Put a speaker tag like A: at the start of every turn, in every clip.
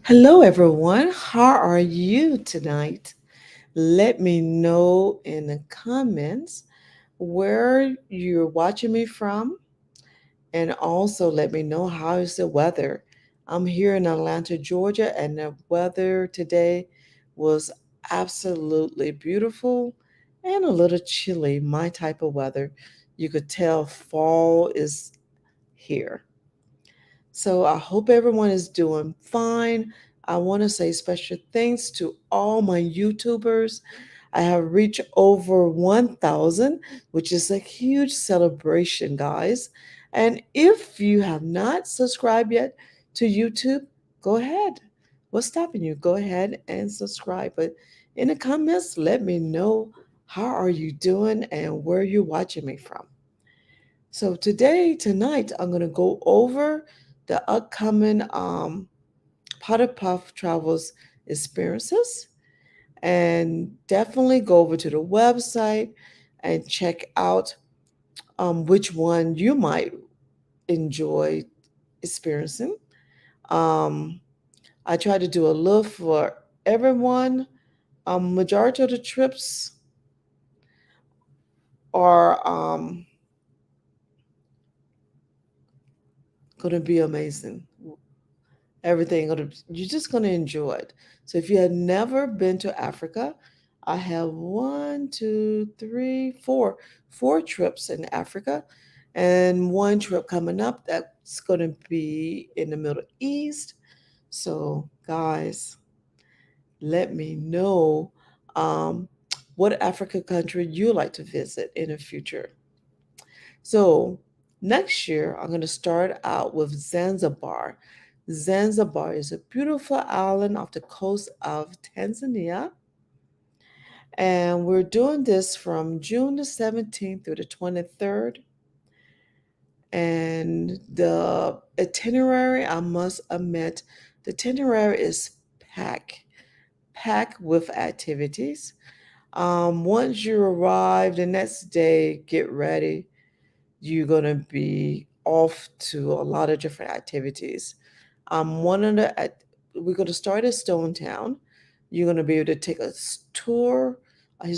A: Hello, everyone. How are you tonight? Let me know in the comments where you're watching me from, and also let me know how is the weather. I'm here in Atlanta, Georgia, and the weather today was absolutely beautiful and a little chilly, my type of weather. You could tell fall is here. So I hope everyone is doing fine. I want to say special thanks to all my YouTubers. I have reached over 1,000, which is a huge celebration, guys. And if you have not subscribed yet to YouTube, go ahead. What's stopping you? Go ahead and subscribe. But in the comments, let me know how are you doing and where you're watching me from. So tonight, I'm going to go over the upcoming Potter Puff Travels experiences and definitely go over to the website and check out which one you might enjoy experiencing. Um, I try to do a little for everyone. Majority of the trips are going to be amazing. Everything you're just going to enjoy it. So if you had never been to Africa, I have one, two, three, four trips in Africa, and one trip coming up that's going to be in the Middle East. So guys, let me know um, what Africa country you like to visit in the future. So next year, I'm going to start out with Zanzibar. Zanzibar is a beautiful island off the coast of Tanzania. And we're doing this from June the 17th through the 23rd. And the itinerary, I must admit, the itinerary is packed, packed with activities. Once you arrive the next day, get ready. You're going to be off to a lot of different activities. One of the we're going to start at Stone Town. You're going to be able to take a tour a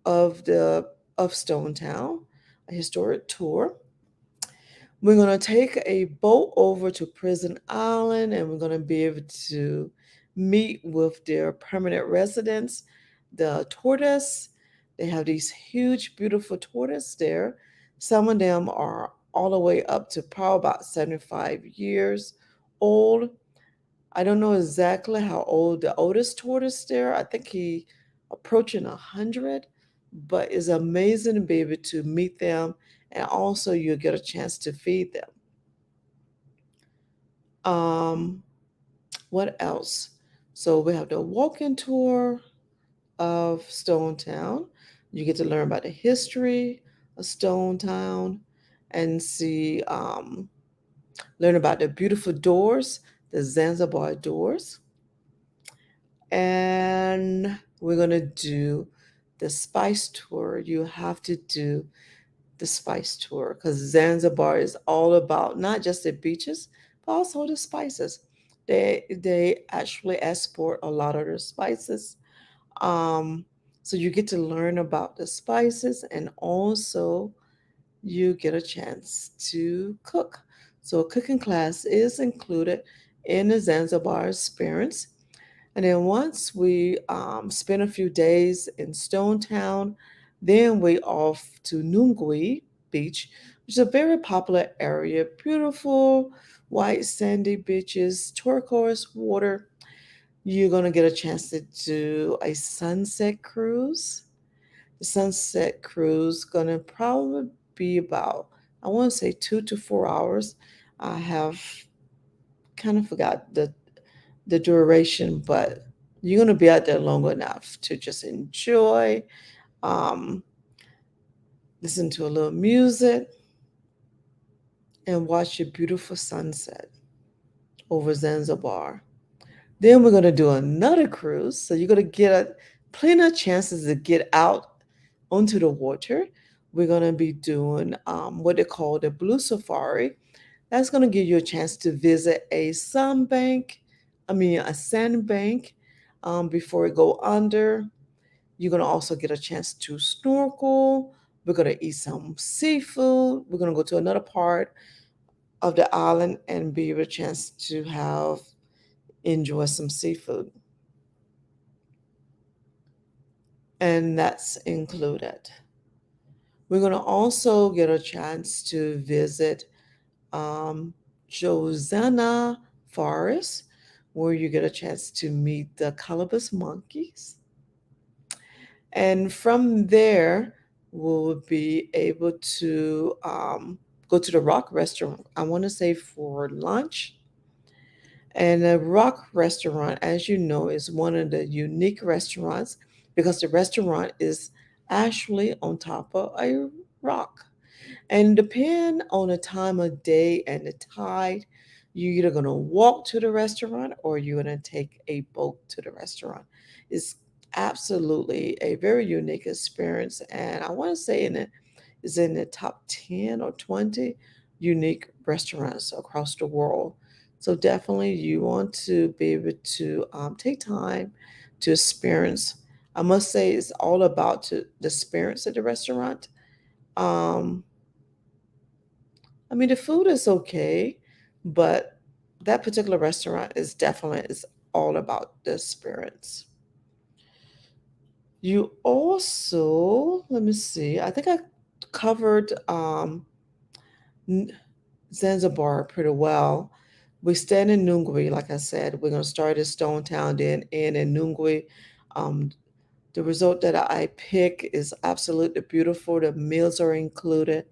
A: of the of Stone Town, a historic tour. We're going to take a boat over to Prison Island, and we're going to be able to meet with their permanent residents, the tortoise. They have these huge, beautiful tortoise there. Some of them are all the way up to probably about 75 years old. I don't know exactly how old the oldest tortoise there. I think he approaching 100, but it's amazing to be able to meet them, and also you'll get a chance to feed them. Um, what else? So we have the walking tour of Stone Town. You get to learn about the history of Stone Town and learn about the beautiful doors, the Zanzibar doors. And we're going to do the spice tour. You have to do the spice tour because Zanzibar is all about not just the beaches, but also the spices. They actually export a lot of their spices. Um, so you get to learn about the spices, and also you get a chance to cook. So a cooking class is included in the Zanzibar experience. And then once we spend a few days in Stone Town, then we off to Nungwi Beach, which is a very popular area. Beautiful white sandy beaches, turquoise water. You're gonna get a chance to do a sunset cruise. The sunset cruise gonna probably be about, I want to say, 2 to 4 hours. I have kind of forgot the duration, but you're going to be out there long enough to just enjoy, um, listen to a little music, and watch a beautiful sunset over Zanzibar. Then we're going to do another cruise. So you're going to get plenty of chances to get out onto the water. We're going to be doing what they call the Blue Safari. That's going to give you a chance to visit a sunbank, a sandbank before it go under. You're gonna also get a chance to snorkel. We're gonna eat some seafood. We're gonna go to another part of the island and be able a chance to have enjoy some seafood, and that's included. We're gonna also get a chance to visit um, Josana Forest, where you get a chance to meet the colobus monkeys. And from there, we'll be able to go to the Rock restaurant, I want to say for lunch. And the Rock restaurant, as you know, is one of the unique restaurants because the restaurant is actually on top of a rock. And depend on the time of day and the tide, you're either gonna walk to the restaurant or you're gonna take a boat to the restaurant. It's absolutely a very unique experience, and I want to say is in the top 10 or 20 unique restaurants across the world. So definitely, you want to be able to take time to experience. I must say, it's all about the experience at the restaurant. Um, the food is okay, but that particular restaurant is all about the experience. You also, let me see, I think I covered N- Zanzibar pretty well. We stand in Nungwi, like I said. We're going to start at Stone Town, then end in Nungwi. Um, the resort that I pick is absolutely beautiful. The meals are included,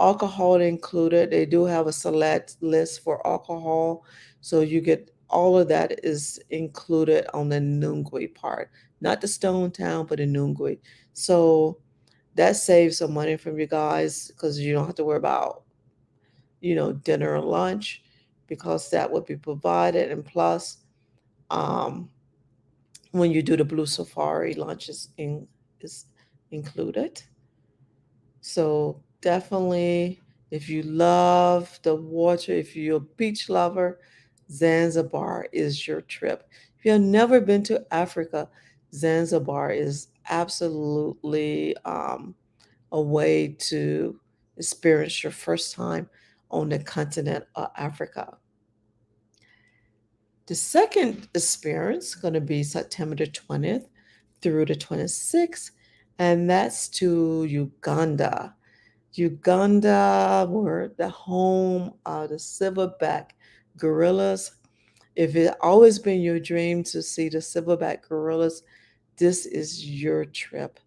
A: alcohol included. They do have a select list for alcohol, so you get all of that is included on the Nungwi part, not the Stone Town, but the Nungwi. So that saves some money from you guys because you don't have to worry about dinner or lunch because that would be provided. And plus, um, when you do the Blue Safari, lunch is included. So definitely, if you love the water, if you're a beach lover, Zanzibar is your trip. If you've never been to Africa, Zanzibar is absolutely a way to experience your first time on the continent of Africa. The second experience is going to be September the 20th through the 26th, and that's to Uganda. Uganda were the home of the silverback gorillas. If it always been your dream to see the silverback gorillas, this is your trip.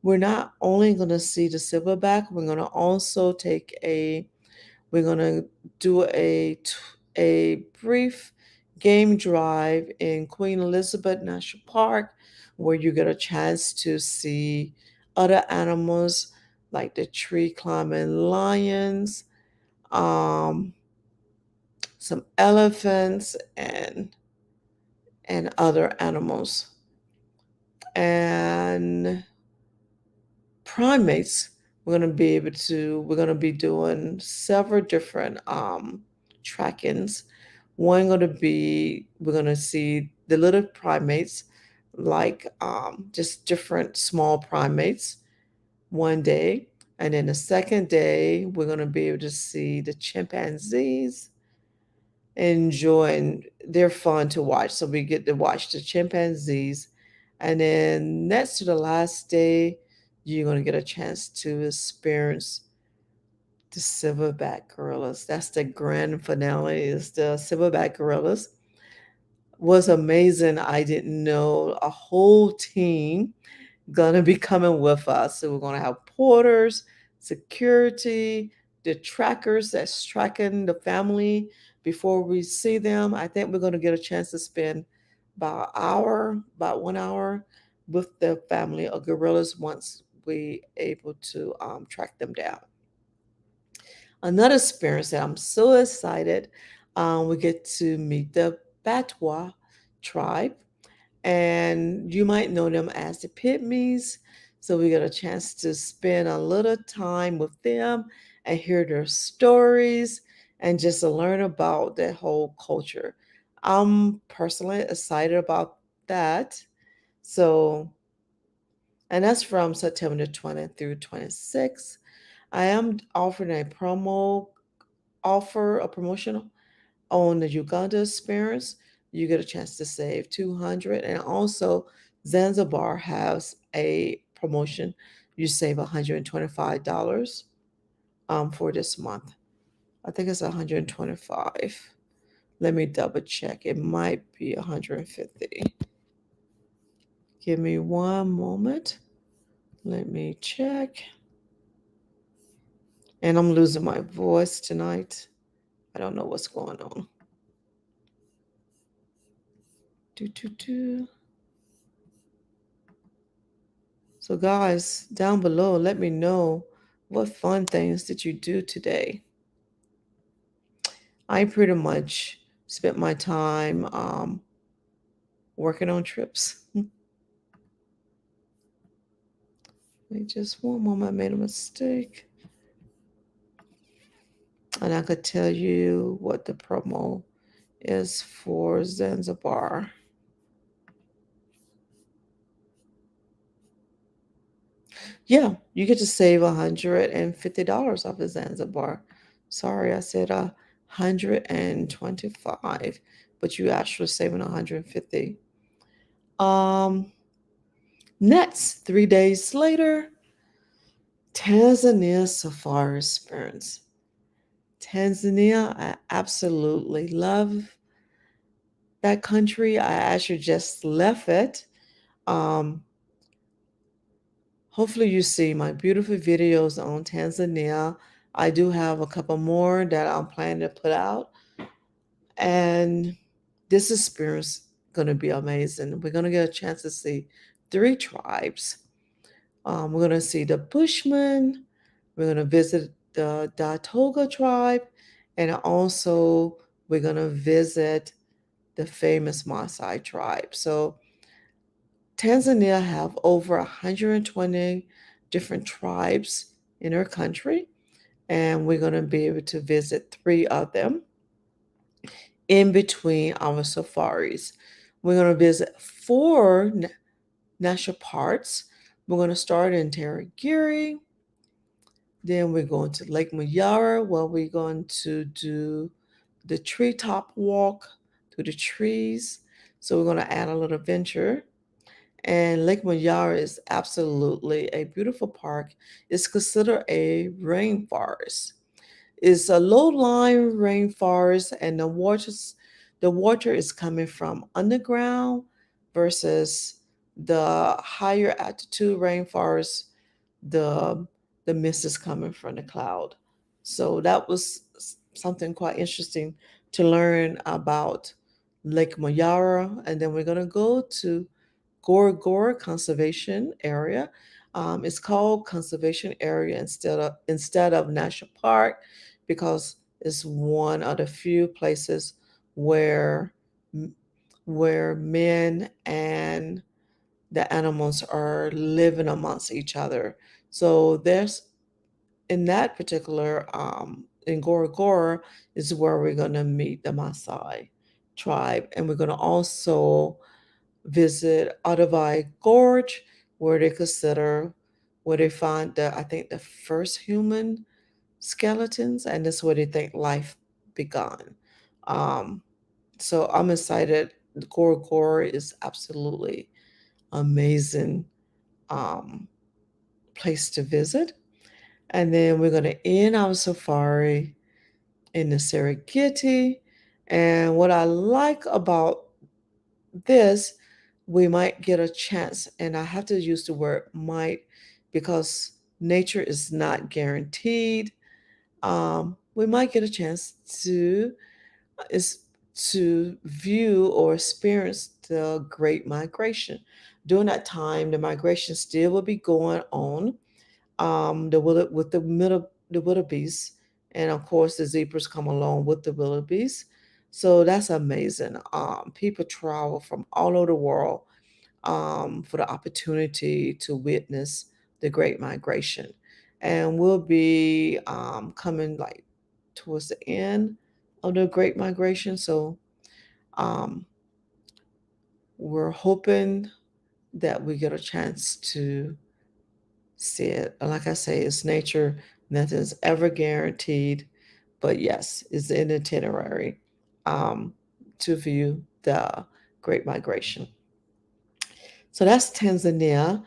A: We're not only going to see the silverback, we're going to also we're going to do a brief game drive in Queen Elizabeth National Park where you get a chance to see other animals like the tree climbing lions, um, some elephants, and other animals. And primates, we're going to be doing several different trackings. We're going to see the little primates, like just different small primates one day. And then the second day, we're going to be able to see the chimpanzees enjoying, they're fun to watch. So we get to watch the chimpanzees. And then next to the last day, you're going to get a chance to experience the silverback gorillas. That's the grand finale, is the silverback gorillas. Was amazing. I didn't know a whole team gonna be coming with us. So we're gonna have porters, security, the trackers that's tracking the family before we see them. I think we're gonna get a chance to spend about 1 hour with the family of gorillas once we able to track them down. Another experience that I'm so excited, we get to meet the Batwa tribe, and you might know them as the Pygmies. So we got a chance to spend a little time with them and hear their stories and just to learn about their whole culture. I'm personally excited about that. So, and that's from September the 20th through 26th. I am offering a promotional on the Uganda experience. You get a chance to save 200, and also Zanzibar has a promotion. You save $125 for this month. I think it's 125. Let me double check. It might be 150. Give me one moment. Let me check. And I'm losing my voice tonight. I don't know what's going on. Do, do, do. So, guys, down below, let me know what fun things did you do today. I pretty much spent my time working on trips. Wait just one moment, I made a mistake. And I could tell you what the promo is for Zanzibar. Yeah, you get to save $150 off of Zanzibar. Sorry, I said 125, but you actually saving 150. Next, 3 days later, Tanzania safari experience. Tanzania, I absolutely love that country. I actually just left it. Um, Hopefully, you see my beautiful videos on Tanzania. I do have a couple more that I'm planning to put out, and this experience going to be amazing. We're going to get a chance to see three tribes. We're going to see the Bushmen. We're going to visit the Datoga tribe, and also we're going to visit the famous Maasai tribe. So Tanzania have over 120 different tribes in our country, and we're going to be able to visit three of them in between our safaris. We're going to visit four national parks. We're going to start in Tarangire. Then we're going to Lake Mayara, where we're going to do the treetop walk through the trees. So we're going to add a little adventure. And Lake Mayara is absolutely a beautiful park. It's considered a rainforest. It's a low-lying rainforest, and the water is coming from underground versus the higher altitude rainforest. The the mist is coming from the cloud. So that was something quite interesting to learn about Lake Mayara, and then we're gonna go to Gorgora Conservation Area. It's called Conservation Area instead of National Park because it's one of the few places where where men and the animals are living amongst each other. So there's in that particular in Gorgora is where we're going to meet the Maasai tribe, and we're going to also visit Ottavai Gorge, where they find I think the first human skeletons, and that's where they think life began. Um, so I'm excited. Gorgora is absolutely amazing um, place to visit. And then we're going to end our safari in the Serengeti. And what I like about this, we might get a chance, and I have to use the word might because nature is not guaranteed. We might get a chance is to view or experience the Great Migration. During that time, the migration still will be going on. With the wildebeest, and of course the zebras come along with the wildebeest. So that's amazing. People travel from all over the world for the opportunity to witness the Great Migration, and we'll be coming like towards the end of the Great Migration. So Um, we're hoping that we get a chance to see it. And like I say, it's nature, nothing's ever guaranteed. But yes, it's an itinerary to view the Great Migration. So that's Tanzania.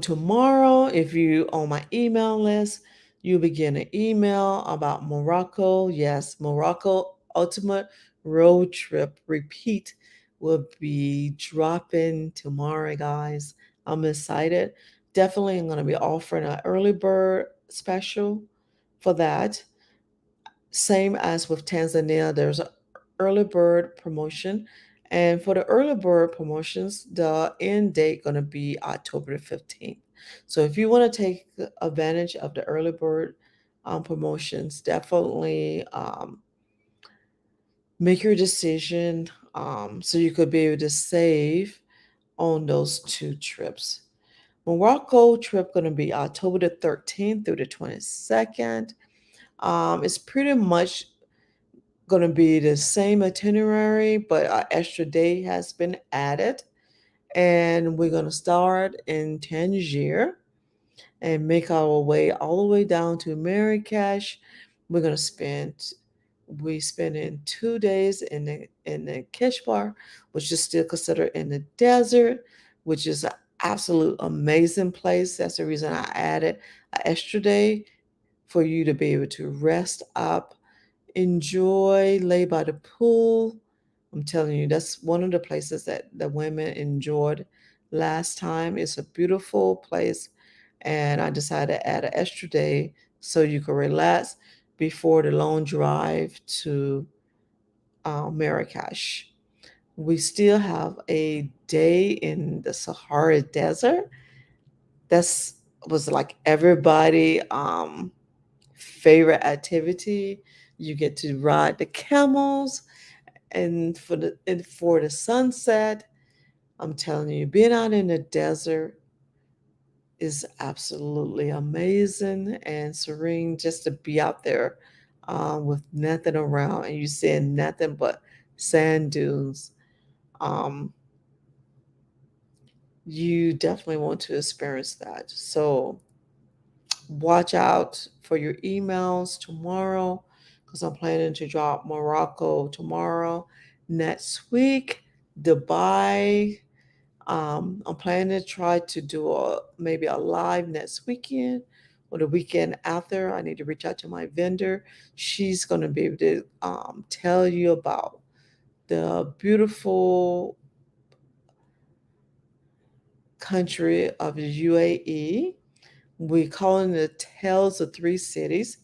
A: Tomorrow, if you on my email list, you'll be getting an email about Morocco. Yes, Morocco Ultimate Road Trip Repeat will be dropping tomorrow, guys. I'm excited. Definitely, I'm going to be offering an early bird special for that. Same as with Tanzania, there's an early bird promotion. And for the early bird promotions, the end date gonna be October the 15th. So if you want to take advantage of the early bird promotions, definitely make your decision so you could be able to save on those two trips. Morocco trip gonna be October the 13th through the 22nd. It's pretty much going to be the same itinerary, but an extra day has been added. And we're going to start in Tangier and make our way all the way down to Marrakesh. We're going to spending 2 days in the Kishbar, which is still considered in the desert, which is an absolute amazing place. That's the reason I added an extra day for you to be able to rest up, enjoy, lay by the pool. I'm telling you, that's one of the places that the women enjoyed last time. It's a beautiful place, and I decided to add an extra day so you can relax before the long drive to Marrakesh. We still have a day in the Sahara Desert. That's was like everybody favorite activity. You get to ride the camels, and for the sunset, I'm telling you, being out in the desert is absolutely amazing and serene just to be out there with nothing around and you seeing nothing but sand dunes. Um, you definitely want to experience that. So watch out for your emails tomorrow because I'm planning to drop Morocco tomorrow. Next week, Dubai. I'm planning to try to do maybe a live next weekend or the weekend after. I need to reach out to my vendor. She's going to be able to tell you about the beautiful country of the UAE. We call it the Tales of Three Cities.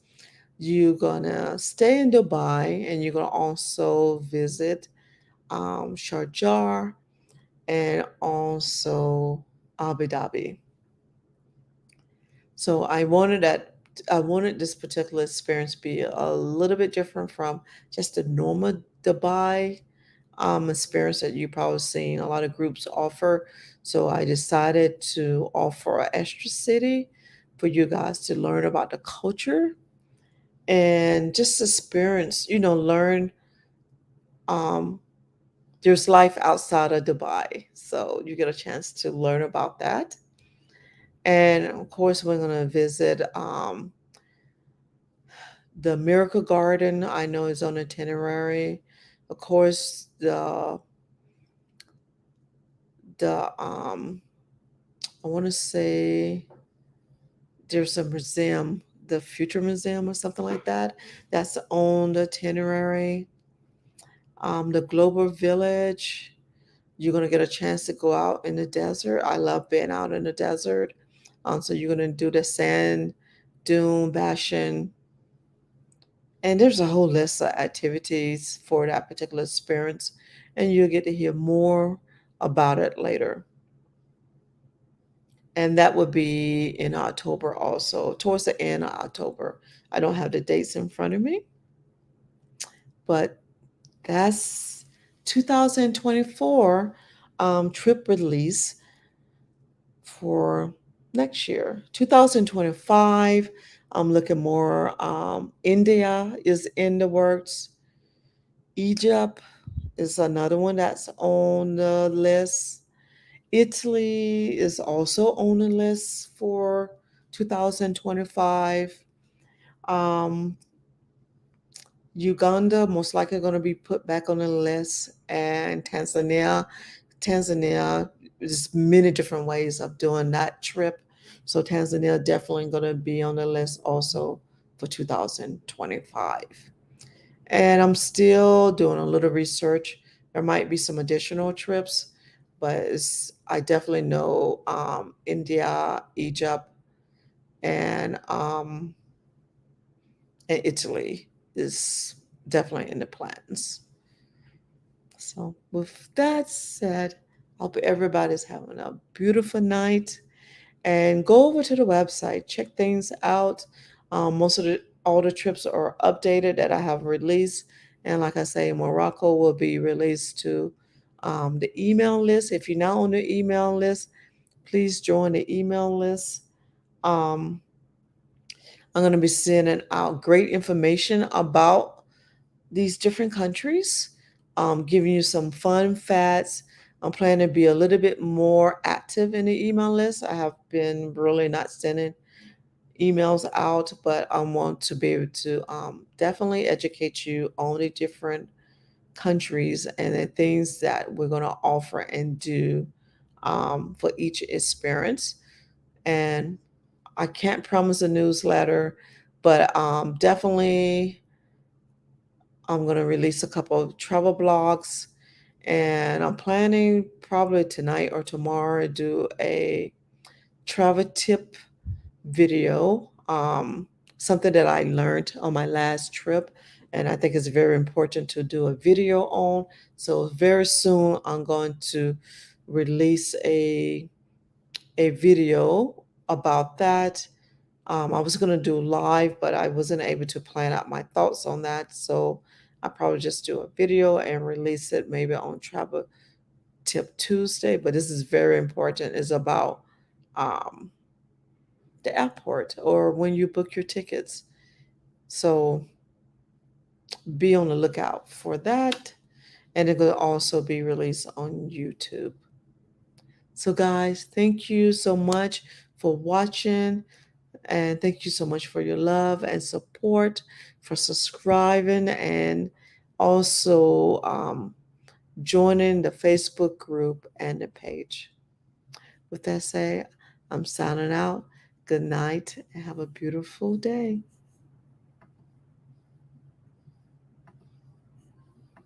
A: You're gonna stay in Dubai and you're gonna also visit Sharjah and also Abu Dhabi. So I wanted this particular experience to be a little bit different from just the normal Dubai experience that you probably seen a lot of groups offer. So I decided to offer an extra city for you guys to learn about the culture and just experience, learn um, there's life outside of Dubai. So you get a chance to learn about that. And of course, we're going to visit the Miracle Garden. I know is on itinerary. Of course, the I want to say there's a museum, the Future Museum or something like that. That's on the itinerary. The Global Village. You're going to get a chance to go out in the desert. I love being out in the desert. So you're going to do the sand dune bashing. And there's a whole list of activities for that particular experience. And you'll get to hear more about it later. And that would be in October also, towards the end of October. I don't have the dates in front of me, but that's 2024 trip release for next year. 2025, I'm looking more. India is in the works, Egypt, is another one that's on the list. Italy is also on the list for 2025. Um, Uganda most likely going to be put back on the list, and Tanzania, there's many different ways of doing that trip. So Tanzania definitely going to be on the list also for 2025. And I'm still doing a little research. There might be some additional trips, but I definitely know India, Egypt, and Italy is definitely in the plans. So, with that said, I hope everybody's having a beautiful night. And go over to the website, check things out. Most of all the trips are updated that I have released, and like I say, Morocco will be released to the email list. If you're not on the email list, please join the email list. Um, I'm going to be sending out great information about these different countries, giving you some fun facts. I'm planning to be a little bit more active in the email list. I have been really not sending emails out, but I want to be able to definitely educate you on the different countries and the things that we're going to offer and do for each experience. And I can't promise a newsletter, but definitely I'm going to release a couple of travel blogs. And I'm planning probably tonight or tomorrow to do a travel tip video, something that I learned on my last trip, and I think it's very important to do a video on. So very soon I'm going to release a video about that. I was going to do live, but I wasn't able to plan out my thoughts on that. So I probably just do a video and release it maybe on Travel Tip Tuesday. But this is very important. It's about um, the airport or when you book your tickets. So be on the lookout for that. And it will also be released on YouTube. So, guys, thank you so much for watching. And thank you so much for your love and support, for subscribing, and also joining the Facebook group and the page. With that said, I'm signing out. Good night and have a beautiful day.